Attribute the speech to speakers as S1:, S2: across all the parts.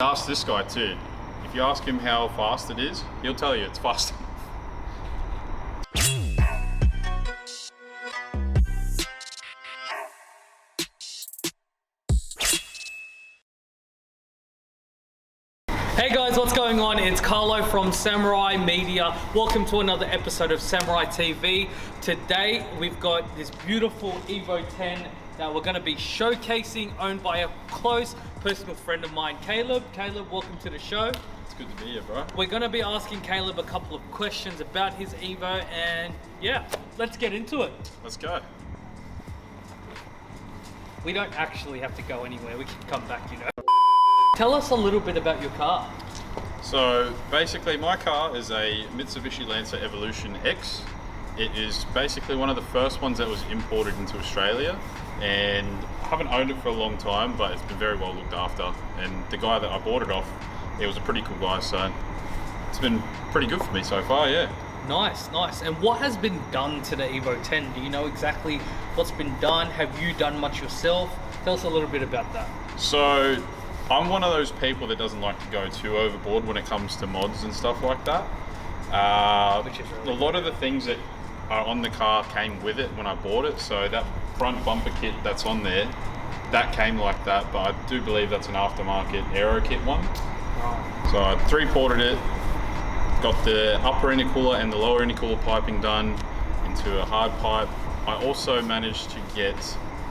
S1: Ask this guy too. If you ask him how fast it is, he'll tell you it's fast.
S2: Hey guys, what's going on? It's Carlo from Samurai Media. Welcome to another episode of Samurai TV. Today we've got this beautiful Evo 10 that we're going to be showcasing, owned by a close personal friend of mine, Caleb. Caleb, welcome to the show.
S1: It's good to be here, bro.
S2: We're going to be asking Caleb a couple of questions about his Evo, and yeah, let's get into it.
S1: Let's go.
S2: We don't actually have to go anywhere, we can come back, you know. Tell us a little bit about your car.
S1: So basically my car is a Mitsubishi Lancer Evolution X. It is basically one of the first ones that was imported into Australia, and I haven't owned it for a long time, but it's been very well looked after. And the guy that I bought it off, he was a pretty cool guy, so it's been pretty good for me so far, yeah.
S2: Nice, nice. And what has been done to the Evo 10? Do you know exactly what's been done? Have you done much yourself? Tell us a little bit about that.
S1: So I'm one of those people that doesn't like to go too overboard when it comes to mods and stuff like that.
S2: Which is really
S1: a lot of the things that are on the car came with it when I bought it. So that front bumper kit that's on there, that came like that, but I do believe that's an aftermarket aero kit one.
S2: Right.
S1: So I 3-ported it, got the upper intercooler and the lower intercooler piping done into a hard pipe. I also managed to get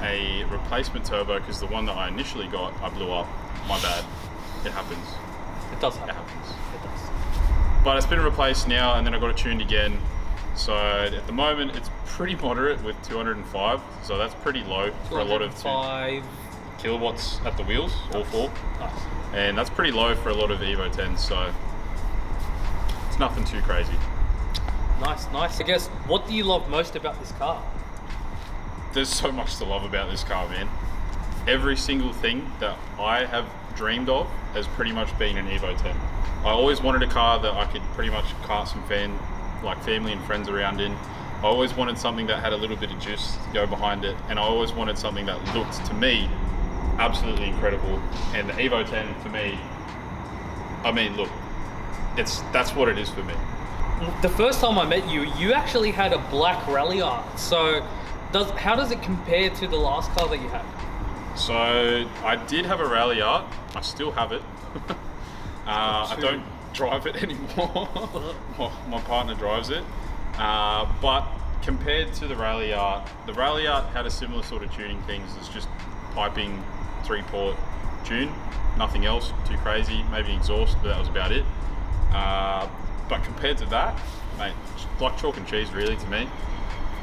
S1: a replacement turbo because the one that I initially got, I blew up. My bad. It happens.
S2: It does happen.
S1: It happens.
S2: It does.
S1: But it's been replaced now, and then I got it tuned again. So at the moment, it's pretty moderate with 205. So that's pretty low for a lot of
S2: 5
S1: kilowatts at the wheels, all four.
S2: Nice.
S1: And that's pretty low for a lot of Evo 10s. So it's nothing too crazy.
S2: Nice, nice. I guess, what do you love most about this car?
S1: There's so much to love about this car, man. Every single thing that I have dreamed of has pretty much been an Evo 10. I always wanted a car that I could pretty much cart some family and friends around in. I always wanted something that had a little bit of juice to go behind it, and I always wanted something that looked, to me, absolutely incredible. And the Evo 10, for me, I mean, look, that's what it is for me.
S2: The first time I met you, you actually had a black rally art. So how does it compare to the last car that you had?
S1: So I did have a rally art. I still have it. I don't drive it anymore. My partner drives it. But compared to the rally art had a similar sort of tuning things. It's just piping 3-port tune, nothing else too crazy. Maybe exhaust, but that was about it. But compared to that, mate, like chalk and cheese really to me.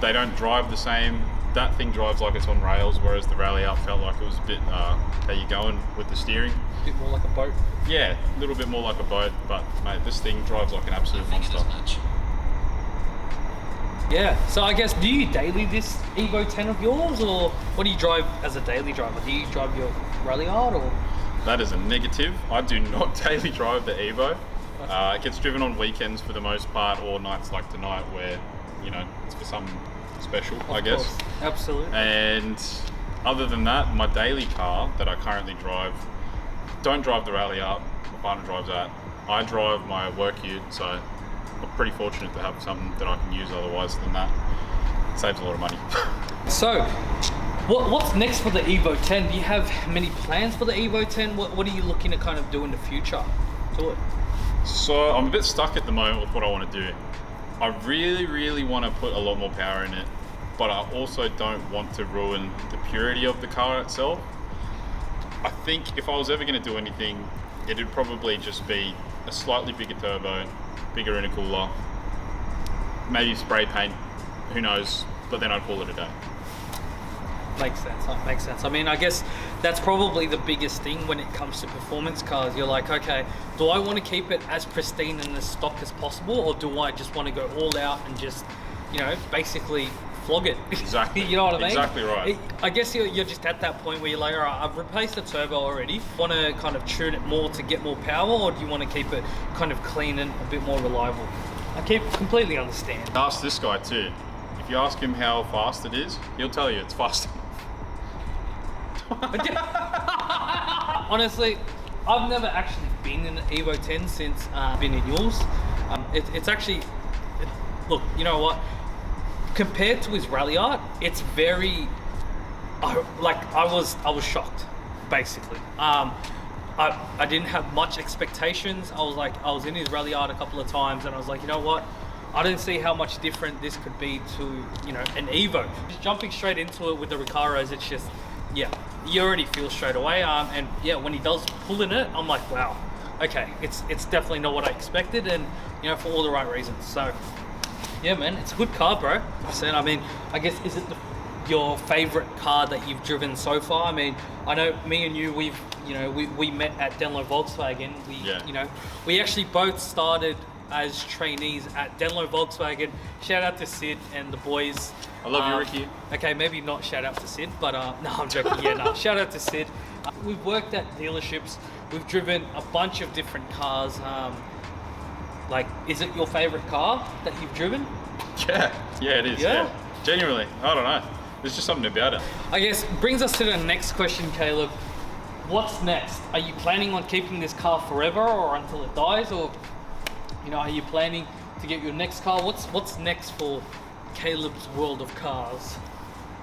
S1: They don't drive the same. That thing drives like it's on rails, whereas the rally art felt like it was a bit, how you going with the steering?
S2: A bit more like a boat.
S1: Yeah, a little bit more like a boat, but mate, this thing drives like an absolute monster.
S2: Yeah, so I guess, do you daily this Evo 10 of yours, or what do you drive as a daily driver? Do you drive your rally art, or?
S1: That is a negative. I do not daily drive the Evo. It gets driven on weekends for the most part, or nights like tonight where, you know, it's for something special, I guess.
S2: Course. Absolutely.
S1: And other than that, my daily car that I currently drive, don't drive the rally art, my partner drives that. I drive my work ute, so I'm pretty fortunate to have something that I can use otherwise than that. It saves a lot of money.
S2: So, what's next for the Evo 10? Do you have many plans for the Evo 10? What are you looking to kind of do in the future to it?
S1: So I'm a bit stuck at the moment with what I want to do. I really, really want to put a lot more power in it, but I also don't want to ruin the purity of the car itself. I think if I was ever going to do anything, it'd probably just be a slightly bigger turbo, bigger intercooler, maybe spray paint, who knows, but then I'd call it a day.
S2: Makes sense, makes sense. I mean, I guess that's probably the biggest thing when it comes to performance cars. You're like, okay, do I want to keep it as pristine and as stock as possible, or do I just want to go all out and just, you know, basically flog it?
S1: Exactly.
S2: You know what I mean?
S1: Exactly right.
S2: I guess you're just at that point where you're like, all right, I've replaced the turbo already. Want to kind of tune it more to get more power, or do you want to keep it kind of clean and a bit more reliable? I completely understand.
S1: Ask this guy too. If you ask him how fast it is, he'll tell you it's fast.
S2: Honestly, I've never actually been in an Evo 10 since been in yours. It's actually, look, you know what? Compared to his rally art, it's very, I was shocked, basically. I didn't have much expectations. I was in his rally art a couple of times, and I was like, you know what? I don't see how much different this could be to, you know, an Evo. Just jumping straight into it with the Recaros, it's just, yeah, you already feel straight away. And yeah, when he does pull in it, I'm like, wow, okay, it's definitely not what I expected, and you know, for all the right reasons. So yeah, man, it's a good car, bro. I mean, I guess, is it your favorite car that you've driven so far? I mean, I know me and you, we met at Denlo Volkswagen. We actually both started as trainees at Denlo Volkswagen. Shout out to Sid and the boys.
S1: I love you, Ricky.
S2: Okay, maybe not shout out to Sid, but no, I'm joking. Yeah, no, shout out to Sid. We've worked at dealerships. We've driven a bunch of different cars. Like, is it your favorite car that you've driven?
S1: Yeah, it is. Yeah. Genuinely, I don't know. There's just something about it.
S2: I guess brings us to the next question, Caleb. What's next? Are you planning on keeping this car forever or until it dies, or you know, are you planning to get your next car? What's next for Caleb's world of cars?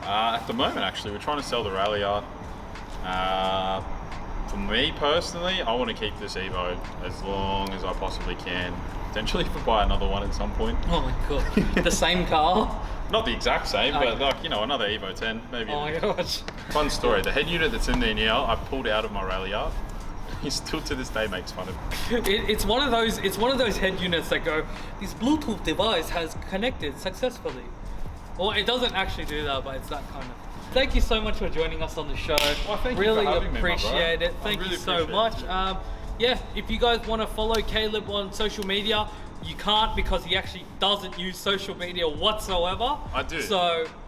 S1: At the moment, actually, we're trying to sell the rally art. For me personally, I want to keep this Evo as long as I possibly can. Potentially if I buy another one at some point.
S2: Oh my god, the same car?
S1: Not the exact same, but like, you know, another Evo 10, maybe.
S2: Oh my gosh.
S1: Fun story, the head unit that's in there now, I pulled out of my rally art. He still to this day makes fun of me.
S2: It's one of those head units that go, this Bluetooth device has connected successfully. Well, it doesn't actually do that, but it's that kind of. Thank you so much for joining us on the show.
S1: Well, thank
S2: really
S1: you for having
S2: appreciate
S1: me,
S2: it. Thank you so much. Yeah, if you guys want to follow Caleb on social media, you can't because he actually doesn't use social media whatsoever.
S1: I do.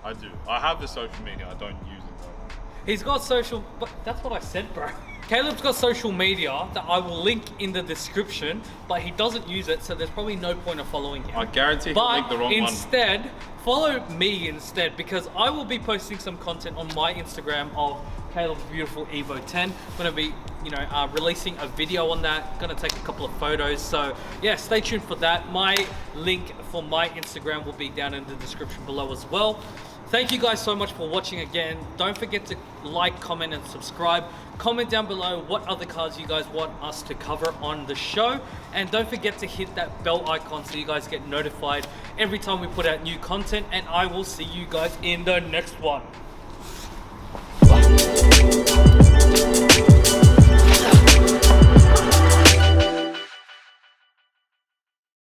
S1: I do. I have the social media. I don't use it though.
S2: He's got social, but that's what I said, bro. Caleb's got social media that I will link in the description, but he doesn't use it, so there's probably no point of following him.
S1: I guarantee he'll link the wrong one.
S2: Instead, follow me instead, because I will be posting some content on my Instagram of Caleb's beautiful Evo 10. I'm gonna be, you know, releasing a video on that. Gonna take a couple of photos. So yeah, stay tuned for that. My link for my Instagram will be down in the description below as well. Thank you guys so much for watching again. Don't forget to like, comment, and subscribe. Comment down below what other cars you guys want us to cover on the show. And don't forget to hit that bell icon so you guys get notified every time we put out new content. And I will see you guys in the next one. Bye.